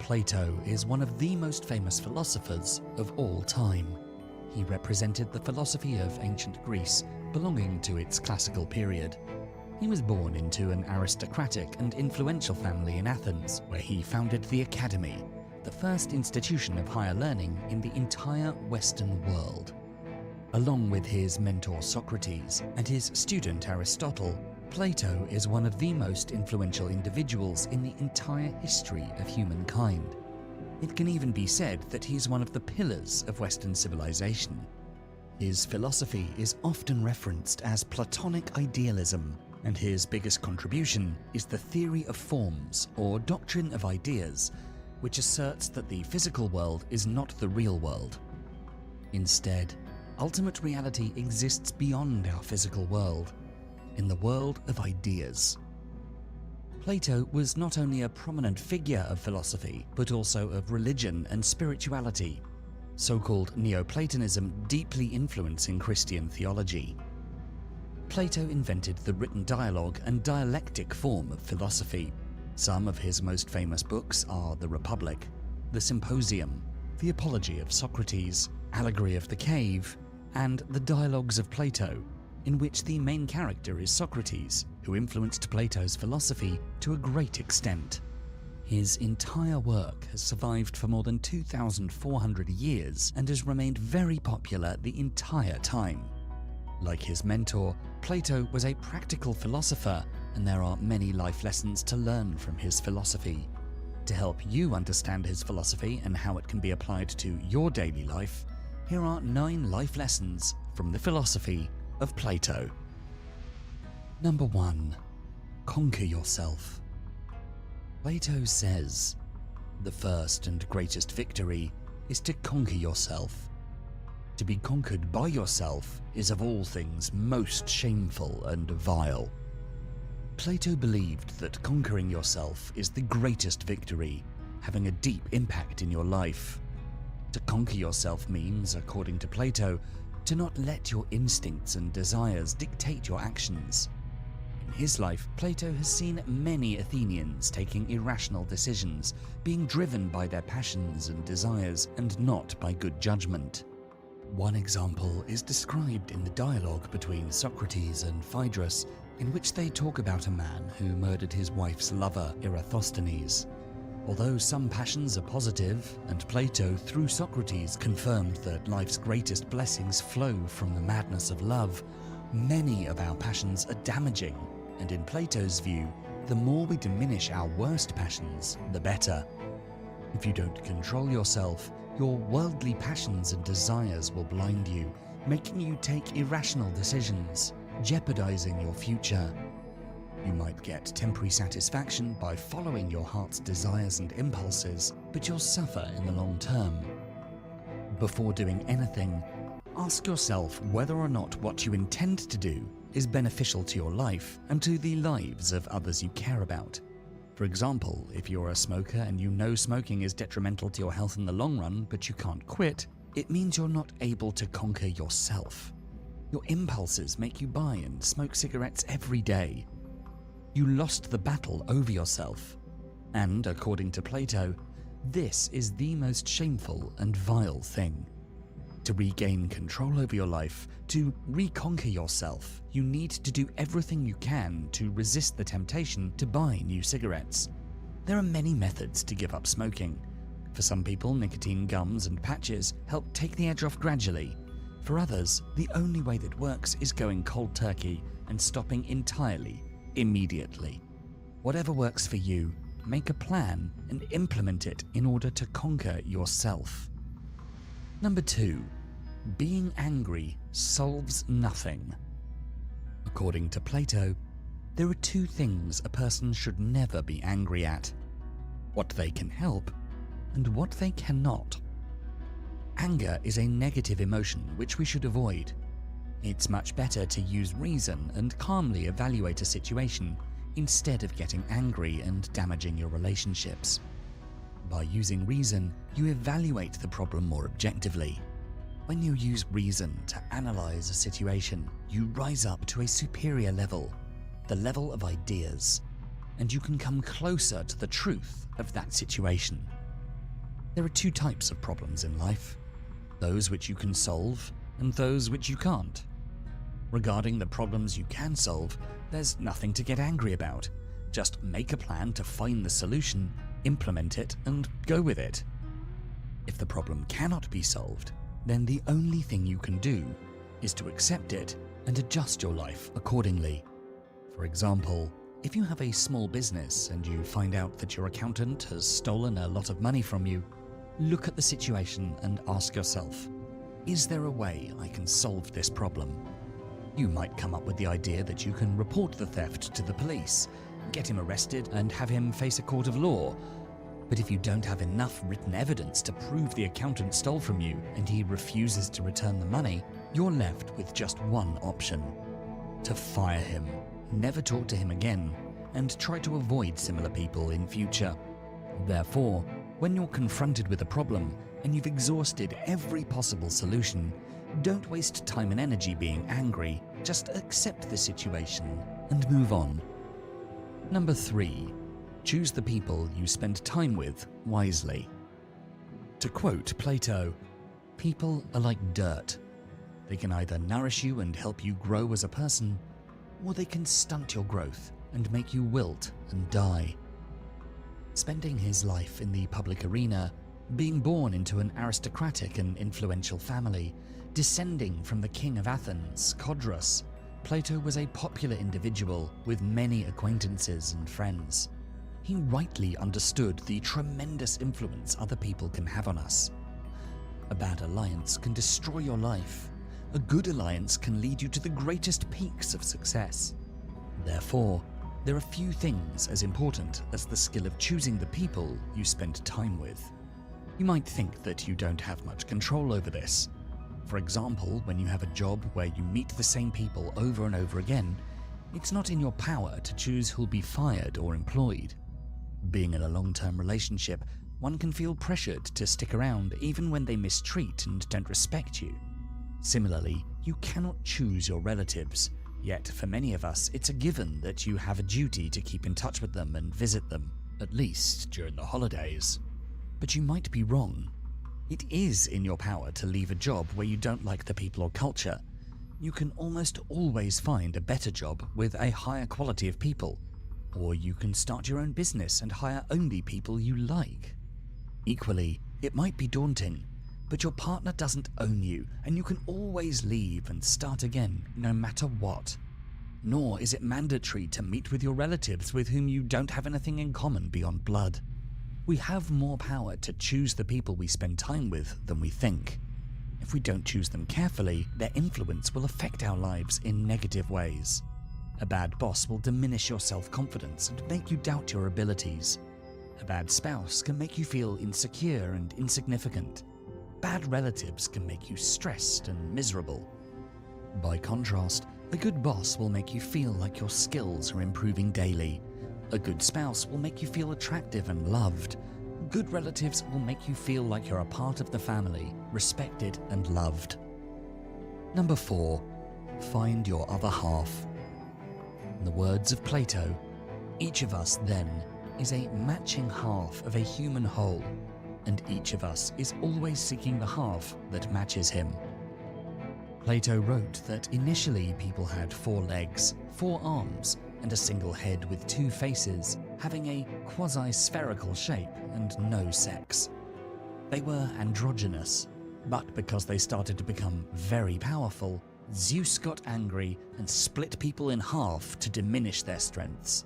Plato is one of the most famous philosophers of all time. He represented the philosophy of ancient Greece, belonging to its classical period. He was born into an aristocratic and influential family in Athens, where he founded the Academy, the first institution of higher learning in the entire Western world. Along with his mentor Socrates and his student Aristotle, Plato is one of the most influential individuals in the entire history of humankind. It can even be said that he's one of the pillars of Western civilization. His philosophy is often referenced as Platonic Idealism, and his biggest contribution is the theory of forms, or doctrine of ideas, which asserts that the physical world is not the real world. Instead, ultimate reality exists beyond our physical world, in the world of ideas. Plato was not only a prominent figure of philosophy, but also of religion and spirituality, so-called Neoplatonism deeply influencing Christian theology. Plato invented the written dialogue and dialectic form of philosophy. Some of his most famous books are The Republic, The Symposium, The Apology of Socrates, Allegory of the Cave, and The Dialogues of Plato, in which the main character is Socrates, who influenced Plato's philosophy to a great extent. His entire work has survived for more than 2,400 years and has remained very popular the entire time. Like his mentor, Plato was a practical philosopher, and there are many life lessons to learn from his philosophy. To help you understand his philosophy and how it can be applied to your daily life, here are 9 life lessons from the philosophy of Plato. Number 1. Conquer yourself. Plato says, "The first and greatest victory is to conquer yourself. To be conquered by yourself is of all things most shameful and vile." Plato believed that conquering yourself is the greatest victory, having a deep impact in your life. To conquer yourself means, according to Plato, to not let your instincts and desires dictate your actions. In his life, Plato has seen many Athenians taking irrational decisions, being driven by their passions and desires and not by good judgment. One example is described in the dialogue between Socrates and Phaedrus, in which they talk about a man who murdered his wife's lover, Eratosthenes. Although some passions are positive, and Plato, through Socrates, confirmed that life's greatest blessings flow from the madness of love, many of our passions are damaging, and in Plato's view, the more we diminish our worst passions, the better. If you don't control yourself, your worldly passions and desires will blind you, making you take irrational decisions, jeopardizing your future. You might get temporary satisfaction by following your heart's desires and impulses, but you'll suffer in the long term. Before doing anything, ask yourself whether or not what you intend to do is beneficial to your life and to the lives of others you care about. For example, if you're a smoker and you know smoking is detrimental to your health in the long run, but you can't quit, it means you're not able to conquer yourself. Your impulses make you buy and smoke cigarettes every day. You lost the battle over yourself. And, according to Plato, this is the most shameful and vile thing. To regain control over your life, to reconquer yourself, you need to do everything you can to resist the temptation to buy new cigarettes. There are many methods to give up smoking. For some people, nicotine gums and patches help take the edge off gradually. For others, the only way that works is going cold turkey and stopping entirely, immediately. Whatever works for you, make a plan and implement it in order to conquer yourself. Number 2. Being angry solves nothing. According to Plato, there are 2 things a person should never be angry at: what they can help and what they cannot. Anger is a negative emotion which we should avoid. It's much better to use reason and calmly evaluate a situation instead of getting angry and damaging your relationships. By using reason, you evaluate the problem more objectively. When you use reason to analyze a situation, you rise up to a superior level, the level of ideas, and you can come closer to the truth of that situation. There are two types of problems in life: those which you can solve and those which you can't. Regarding the problems you can solve, there's nothing to get angry about. Just make a plan to find the solution, implement it, and go with it. If the problem cannot be solved, then the only thing you can do is to accept it and adjust your life accordingly. For example, if you have a small business and you find out that your accountant has stolen a lot of money from you, look at the situation and ask yourself, is there a way I can solve this problem? You might come up with the idea that you can report the theft to the police, get him arrested, and have him face a court of law. But if you don't have enough written evidence to prove the accountant stole from you and he refuses to return the money, you're left with just one option: to fire him, never talk to him again, and try to avoid similar people in future. Therefore, when you're confronted with a problem and you've exhausted every possible solution, don't waste time and energy being angry. Just accept the situation and move on. Number 3. Choose the people you spend time with wisely. To quote Plato, "People are like dirt. They can either nourish you and help you grow as a person, or they can stunt your growth and make you wilt and die." Spending his life in the public arena, being born into an aristocratic and influential family, descending from the king of Athens, Codrus, Plato was a popular individual with many acquaintances and friends. He rightly understood the tremendous influence other people can have on us. A bad alliance can destroy your life. A good alliance can lead you to the greatest peaks of success. Therefore, there are few things as important as the skill of choosing the people you spend time with. You might think that you don't have much control over this. For example, when you have a job where you meet the same people over and over again, it's not in your power to choose who'll be fired or employed. Being in a long-term relationship, one can feel pressured to stick around even when they mistreat and don't respect you. Similarly, you cannot choose your relatives, yet for many of us it's a given that you have a duty to keep in touch with them and visit them, at least during the holidays. But you might be wrong. It is in your power to leave a job where you don't like the people or culture. You can almost always find a better job with a higher quality of people, or you can start your own business and hire only people you like. Equally, it might be daunting, but your partner doesn't own you, and you can always leave and start again, no matter what. Nor is it mandatory to meet with your relatives with whom you don't have anything in common beyond blood. We have more power to choose the people we spend time with than we think. If we don't choose them carefully, their influence will affect our lives in negative ways. A bad boss will diminish your self-confidence and make you doubt your abilities. A bad spouse can make you feel insecure and insignificant. Bad relatives can make you stressed and miserable. By contrast, a good boss will make you feel like your skills are improving daily. A good spouse will make you feel attractive and loved. Good relatives will make you feel like you're a part of the family, respected and loved. Number 4. Find your other half. In the words of Plato, each of us, then, is a matching half of a human whole, and each of us is always seeking the half that matches him. Plato wrote that initially people had 4 legs, 4 arms, and a single head with 2 faces, having a quasi-spherical shape and no sex. They were androgynous, but because they started to become very powerful, Zeus got angry and split people in half to diminish their strengths.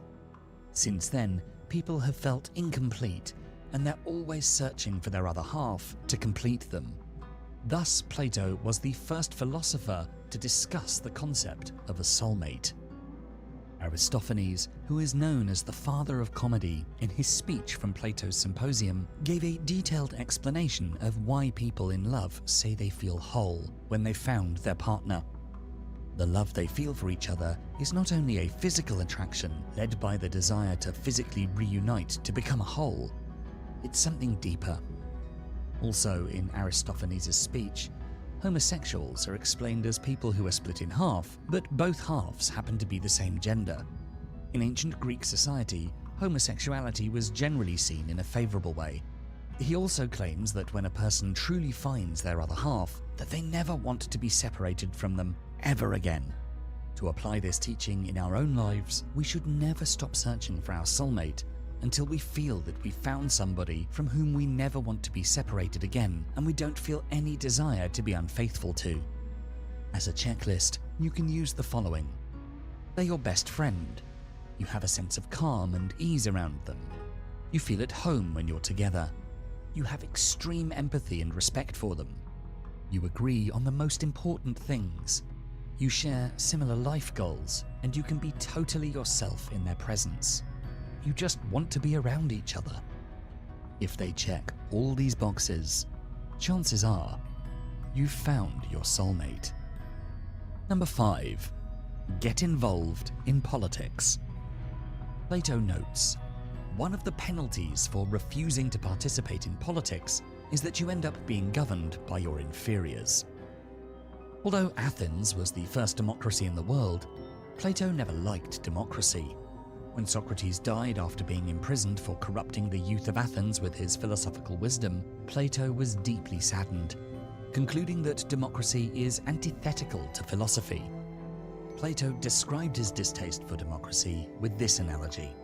Since then, people have felt incomplete, and they're always searching for their other half to complete them. Thus, Plato was the first philosopher to discuss the concept of a soulmate. Aristophanes, who is known as the father of comedy, in his speech from Plato's Symposium, gave a detailed explanation of why people in love say they feel whole when they've found their partner. The love they feel for each other is not only a physical attraction led by the desire to physically reunite to become a whole, it's something deeper. Also, in Aristophanes' speech, homosexuals are explained as people who are split in half, but both halves happen to be the same gender. In ancient Greek society, homosexuality was generally seen in a favorable way. He also claims that when a person truly finds their other half, that they never want to be separated from them ever again. To apply this teaching in our own lives, we should never stop searching for our soulmate until we feel that we found somebody from whom we never want to be separated again and we don't feel any desire to be unfaithful to. As a checklist, you can use the following. They're your best friend. You have a sense of calm and ease around them. You feel at home when you're together. You have extreme empathy and respect for them. You agree on the most important things. You share similar life goals, and you can be totally yourself in their presence. You just want to be around each other. If they check all these boxes, chances are you've found your soulmate. Number 5. Get involved in politics. Plato notes, one of the penalties for refusing to participate in politics is that you end up being governed by your inferiors. Although Athens was the first democracy in the world, Plato never liked democracy. When Socrates died after being imprisoned for corrupting the youth of Athens with his philosophical wisdom, Plato was deeply saddened, concluding that democracy is antithetical to philosophy. Plato described his distaste for democracy with this analogy.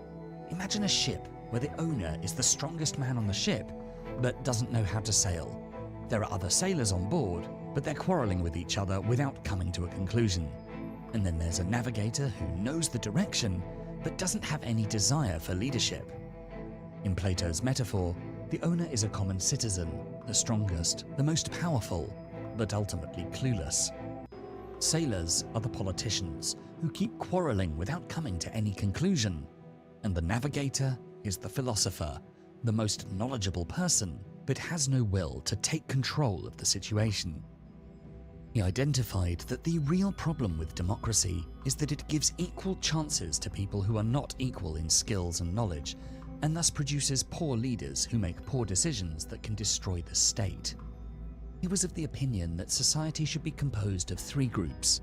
Imagine a ship where the owner is the strongest man on the ship, but doesn't know how to sail. There are other sailors on board, but they're quarreling with each other without coming to a conclusion. And then there's a navigator who knows the direction, but doesn't have any desire for leadership. In Plato's metaphor, the owner is a common citizen, the strongest, the most powerful, but ultimately clueless. Sailors are the politicians who keep quarreling without coming to any conclusion, and the navigator is the philosopher, the most knowledgeable person, but has no will to take control of the situation. He identified that the real problem with democracy is that it gives equal chances to people who are not equal in skills and knowledge, and thus produces poor leaders who make poor decisions that can destroy the state. He was of the opinion that society should be composed of 3 groups.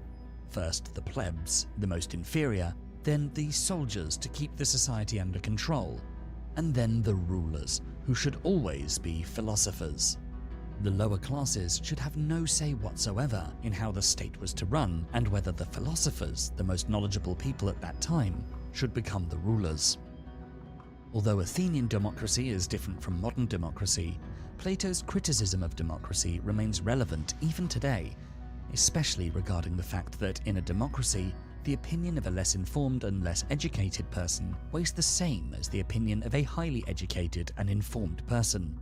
First, the plebs, the most inferior, then the soldiers to keep the society under control, and then the rulers, who should always be philosophers. The lower classes should have no say whatsoever in how the state was to run and whether the philosophers, the most knowledgeable people at that time, should become the rulers. Although Athenian democracy is different from modern democracy, Plato's criticism of democracy remains relevant even today, especially regarding the fact that in a democracy, the opinion of a less informed and less educated person weighs the same as the opinion of a highly educated and informed person.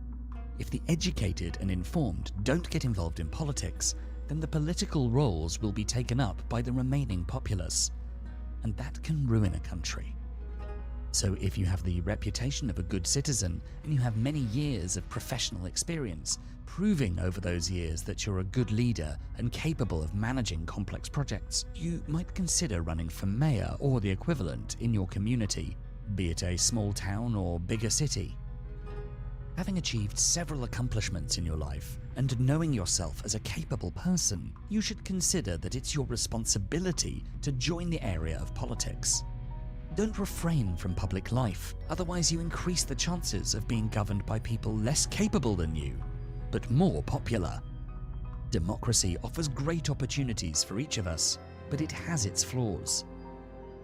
If the educated and informed don't get involved in politics, then the political roles will be taken up by the remaining populace, and that can ruin a country. So if you have the reputation of a good citizen and you have many years of professional experience, proving over those years that you're a good leader and capable of managing complex projects, you might consider running for mayor or the equivalent in your community, be it a small town or bigger city. Having achieved several accomplishments in your life and knowing yourself as a capable person, you should consider that it's your responsibility to join the area of politics. Don't refrain from public life, otherwise you increase the chances of being governed by people less capable than you, but more popular. Democracy offers great opportunities for each of us, but it has its flaws.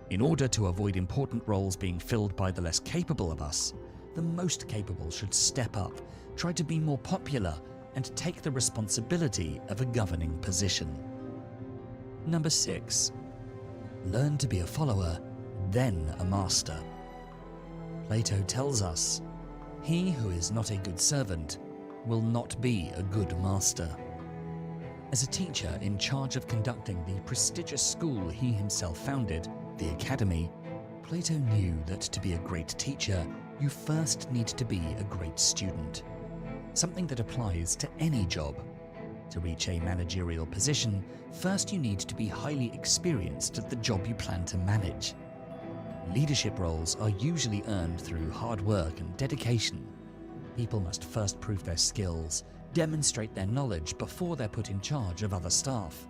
In order to avoid important roles being filled by the less capable of us, the most capable should step up, try to be more popular, and take the responsibility of a governing position. Number 6. Learn to be a follower, then a master. Plato tells us, "He who is not a good servant will not be a good master." As a teacher in charge of conducting the prestigious school he himself founded, the Academy, Plato knew that to be a great teacher, you first need to be a great student, something that applies to any job. To reach a managerial position, first you need to be highly experienced at the job you plan to manage. Leadership roles are usually earned through hard work and dedication. People must first prove their skills, demonstrate their knowledge before they're put in charge of other staff.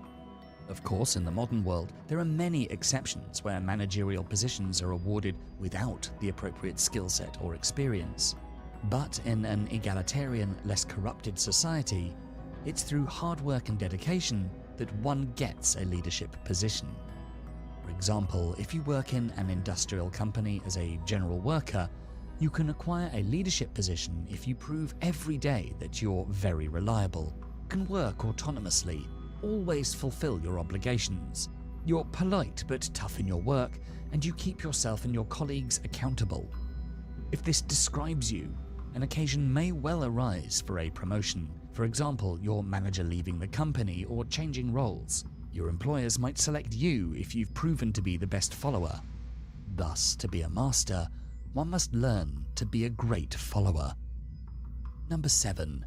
Of course, in the modern world, there are many exceptions where managerial positions are awarded without the appropriate skill set or experience. But in an egalitarian, less corrupted society, it's through hard work and dedication that one gets a leadership position. For example, if you work in an industrial company as a general worker, you can acquire a leadership position if you prove every day that you're very reliable, can work autonomously, always fulfill your obligations, you're polite but tough in your work, and you keep yourself and your colleagues accountable. If this describes you, an occasion may well arise for a promotion. For example, your manager leaving the company or changing roles. Your employers might select you if you've proven to be the best follower. Thus, to be a master, one must learn to be a great follower. Number 7.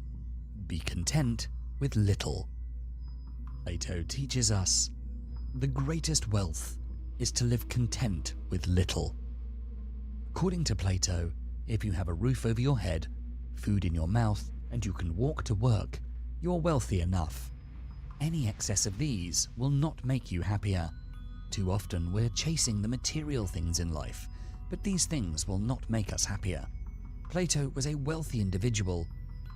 Be content with little. Plato teaches us, the greatest wealth is to live content with little. According to Plato, if you have a roof over your head, food in your mouth, and you can walk to work, you're wealthy enough. Any excess of these will not make you happier. Too often we're chasing the material things in life, but these things will not make us happier. Plato was a wealthy individual,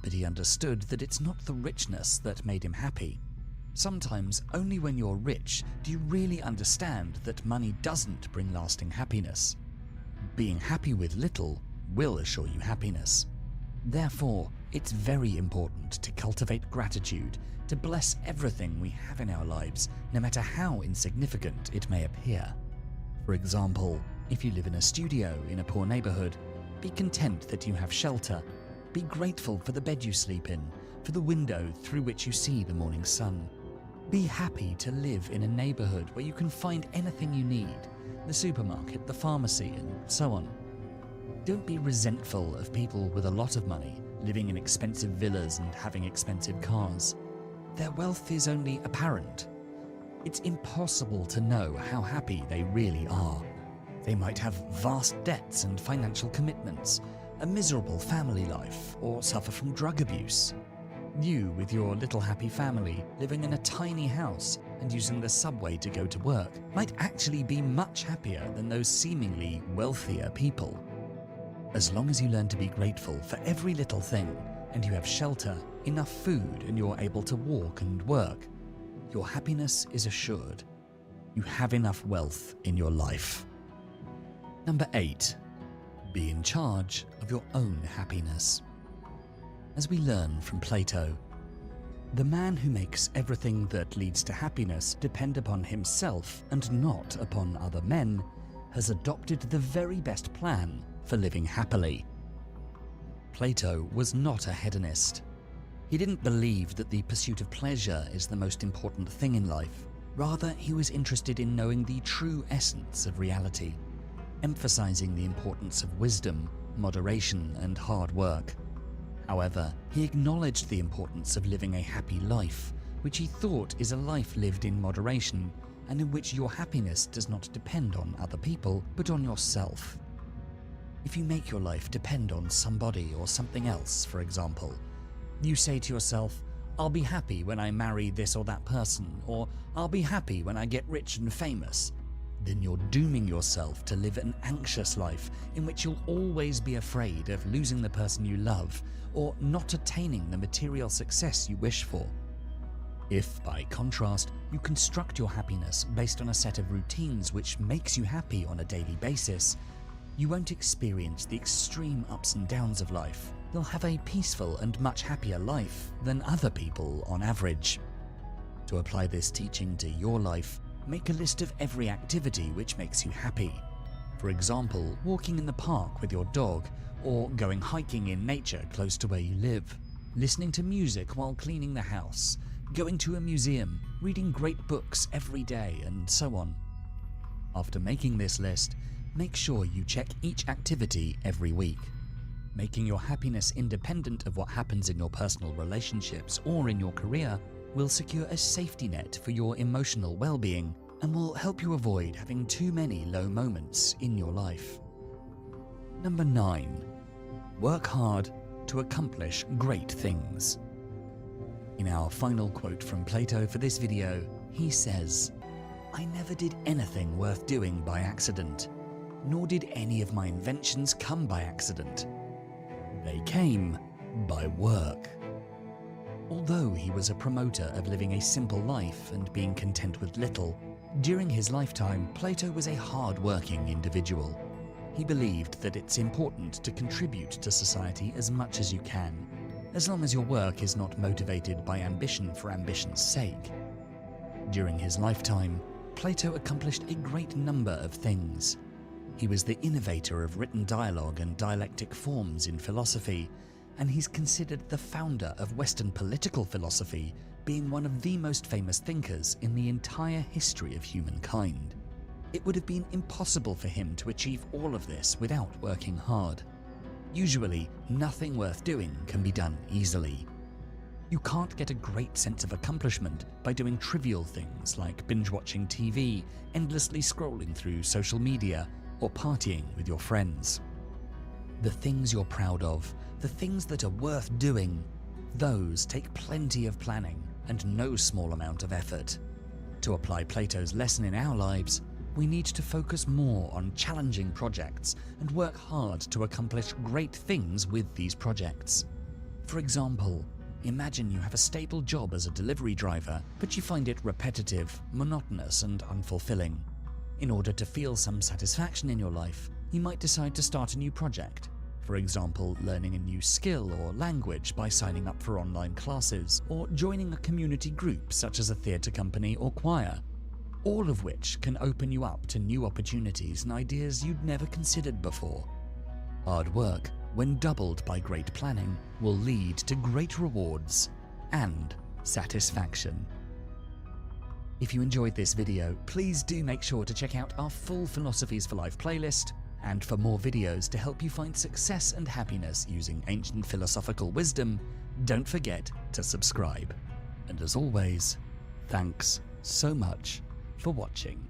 but he understood that it's not the richness that made him happy. Sometimes only when you're rich do you really understand that money doesn't bring lasting happiness. Being happy with little will assure you happiness. Therefore, it's very important to cultivate gratitude, to bless everything we have in our lives, no matter how insignificant it may appear. For example, if you live in a studio in a poor neighborhood, be content that you have shelter. Be grateful for the bed you sleep in, for the window through which you see the morning sun. Be happy to live in a neighborhood where you can find anything you need, the supermarket, the pharmacy, and so on. Don't be resentful of people with a lot of money, living in expensive villas and having expensive cars. Their wealth is only apparent. It's impossible to know how happy they really are. They might have vast debts and financial commitments, a miserable family life, or suffer from drug abuse. You, with your little happy family, living in a tiny house and using the subway to go to work, might actually be much happier than those seemingly wealthier people. As long as you learn to be grateful for every little thing, and you have shelter, enough food, and you're able to walk and work, your happiness is assured. You have enough wealth in your life. Number 8. Be in charge of your own happiness. As we learn from Plato, the man who makes everything that leads to happiness depend upon himself and not upon other men has adopted the very best plan for living happily. Plato was not a hedonist. He didn't believe that the pursuit of pleasure is the most important thing in life. Rather, he was interested in knowing the true essence of reality, emphasizing the importance of wisdom, moderation, and hard work. However, he acknowledged the importance of living a happy life, which he thought is a life lived in moderation and in which your happiness does not depend on other people, but on yourself. If you make your life depend on somebody or something else, for example, you say to yourself, I'll be happy when I marry this or that person, or I'll be happy when I get rich and famous, then you're dooming yourself to live an anxious life in which you'll always be afraid of losing the person you love or not attaining the material success you wish for. If, by contrast, you construct your happiness based on a set of routines which makes you happy on a daily basis, you won't experience the extreme ups and downs of life. You'll have a peaceful and much happier life than other people on average. To apply this teaching to your life, make a list of every activity which makes you happy. For example, walking in the park with your dog, or going hiking in nature close to where you live, listening to music while cleaning the house, going to a museum, reading great books every day, and so on. After making this list, make sure you check each activity every week. Making your happiness independent of what happens in your personal relationships or in your career will secure a safety net for your emotional well-being and will help you avoid having too many low moments in your life. Number 9. Work hard to accomplish great things. In our final quote from Plato for this video, he says, "I never did anything worth doing by accident, nor did any of my inventions come by accident. They came by work. Although he was a promoter of living a simple life and being content with little, during his lifetime, Plato was a hard-working individual. He believed that it's important to contribute to society as much as you can, as long as your work is not motivated by ambition for ambition's sake. During his lifetime, Plato accomplished a great number of things. He was the innovator of written dialogue and dialectic forms in philosophy, and he's considered the founder of Western political philosophy, being one of the most famous thinkers in the entire history of humankind. It would have been impossible for him to achieve all of this without working hard. Usually, nothing worth doing can be done easily. You can't get a great sense of accomplishment by doing trivial things like binge-watching TV, endlessly scrolling through social media, or partying with your friends. The things you're proud of, the things that are worth doing, those take plenty of planning and no small amount of effort. To apply Plato's lesson in our lives, we need to focus more on challenging projects and work hard to accomplish great things with these projects. For example, imagine you have a stable job as a delivery driver, but you find it repetitive, monotonous, and unfulfilling. In order to feel some satisfaction in your life, you might decide to start a new project. For example, learning a new skill or language by signing up for online classes, or joining a community group such as a theatre company or choir, all of which can open you up to new opportunities and ideas you'd never considered before. Hard work, when doubled by great planning, will lead to great rewards and satisfaction. If you enjoyed this video, please do make sure to check out our full Philosophies for Life playlist, and for more videos to help you find success and happiness using ancient philosophical wisdom, don't forget to subscribe. And as always, thanks so much for watching.